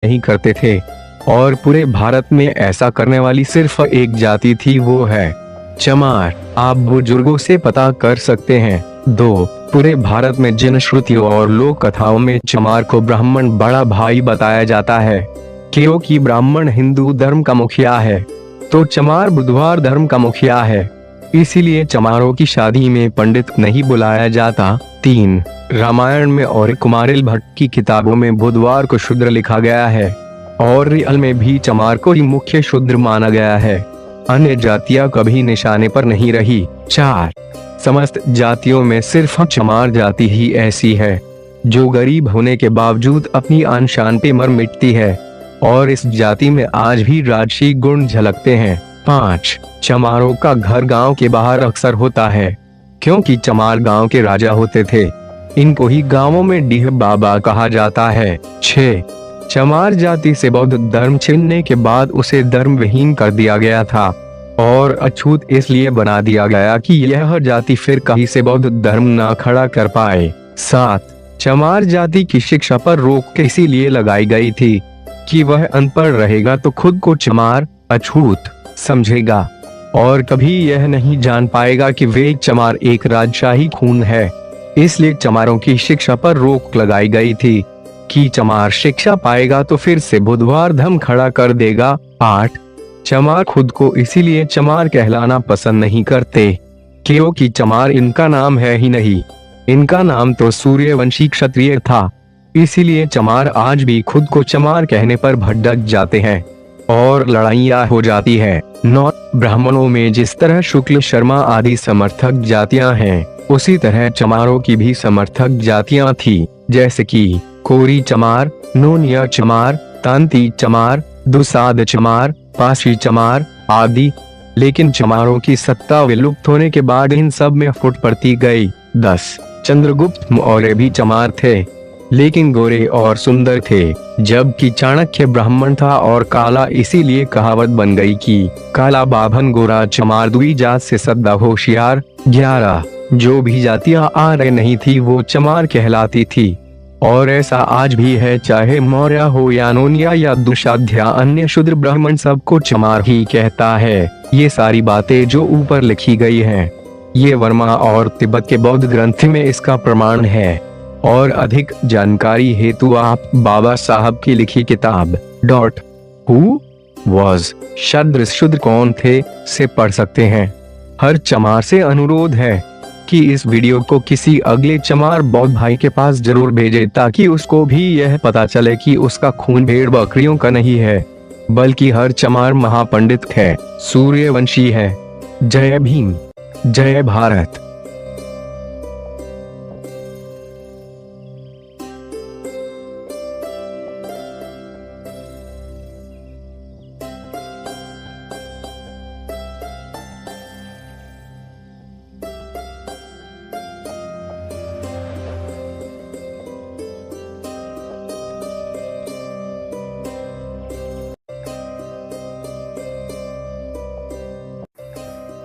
नहीं करते थे और पूरे भारत में ऐसा करने वाली सिर्फ एक जाति थी, वो है चमार। आप बुजुर्गों से पता कर सकते हैं। 2. पूरे भारत में जिन श्रुतियों और लोक कथाओं में चमार को ब्राह्मण बड़ा भाई बताया जाता है, क्योंकि ब्राह्मण हिंदू धर्म का मुखिया है तो चमार बुधवार धर्म का मुखिया है, इसीलिए चमारों की शादी में पंडित नहीं बुलाया जाता। 3. रामायण में और कुमारिल भट्ट की किताबों में बुधवार को शूद्र लिखा गया है और रियल में भी चमार को ही मुख्य शूद्र माना गया है। अन्य जातियां कभी निशाने पर नहीं रही। 4. समस्त जातियों में सिर्फ चमार जाति ही ऐसी है जो गरीब होने के बावजूद अपनी आन शान पे मर मिटती है और इस जाति में आज भी राजसी गुण झलकते हैं। 5. चमारों का घर गांव के बाहर अक्सर होता है क्योंकि चमार गांव के राजा होते थे। इनको ही गांवों में डीह बाबा कहा जाता है। 6. चमार जाति से बौद्ध धर्म छीनने के बाद उसे धर्म विहीन कर दिया गया था और अछूत इसलिए बना दिया गया कि यह जाति फिर कहीं से बौद्ध धर्म न खड़ा कर पाए। 7. चमार जाति की शिक्षा पर रोक इसीलिए लगाई गई थी कि वह अनपढ़ रहेगा तो खुद को चमार अछूत समझेगा और कभी यह नहीं जान पाएगा कि वे चमार एक राजशाही खून है। इसलिए चमारों की शिक्षा पर रोक लगाई गई थी कि चमार शिक्षा पाएगा तो फिर से बुधवार धर्म खड़ा कर देगा। 8. चमार खुद को इसीलिए चमार कहलाना पसंद नहीं करते क्योंकि चमार इनका नाम है ही नहीं, इनका नाम तो सूर्यवंशी क्षत्रिय था। इसीलिए चमार आज भी खुद को चमार कहने पर भड़क जाते हैं और लड़ाइयाँ हो जाती है। 9. ब्राह्मणों में जिस तरह शुक्ल शर्मा आदि समर्थक जातियां हैं, उसी तरह चमारों की भी समर्थक जातियां थी, जैसे कि कोरी चमार, नोनिया चमार, तांती चमार, दुसाद चमार, पाशी चमार आदि। लेकिन चमारों की सत्ता विलुप्त होने के बाद इन सब में फुट पड़ती गई। 10. चंद्रगुप्त मौर्य भी चमार थे लेकिन गोरे और सुंदर थे, जबकि चाणक्य ब्राह्मण था और काला, इसीलिए कहावत बन गई कि काला बाभन गोरा चमार दुई जात से सदा होशियार। 11. जो भी जातियां आ रही नहीं थी वो चमार कहलाती थी और ऐसा आज भी है, चाहे मौर्य हो या नोनिया या दुशाध्या, अन्य शूद्र ब्राह्मण सबको चमार ही कहता है। ये सारी बातें जो ऊपर लिखी गई हैं, ये वर्मा और तिब्बत के बौद्ध ग्रंथ में इसका प्रमाण है और अधिक जानकारी हेतु आप बाबा साहब की लिखी किताब Who was शूद्र कौन थे से पढ़ सकते हैं। हर चमार से अनुरोध है कि इस वीडियो को किसी अगले चमार बौद्ध भाई के पास जरूर भेजें ताकि उसको भी यह पता चले कि उसका खून भेड़ बकरियों का नहीं है बल्कि हर चमार महापंडित है, सूर्यवंशी है। जय भीम, जय भारत।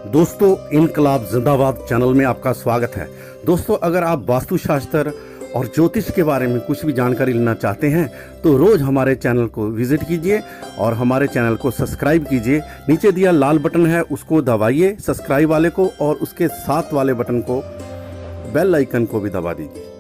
दोस्तों, इनकलाब जिंदाबाद चैनल में आपका स्वागत है। दोस्तों, अगर आप वास्तुशास्त्र और ज्योतिष के बारे में कुछ भी जानकारी लेना चाहते हैं तो रोज हमारे चैनल को विजिट कीजिए और हमारे चैनल को सब्सक्राइब कीजिए। नीचे दिया लाल बटन है उसको दबाइए सब्सक्राइब वाले को, और उसके साथ वाले बटन को, बेल आइकन को भी दबा दीजिए।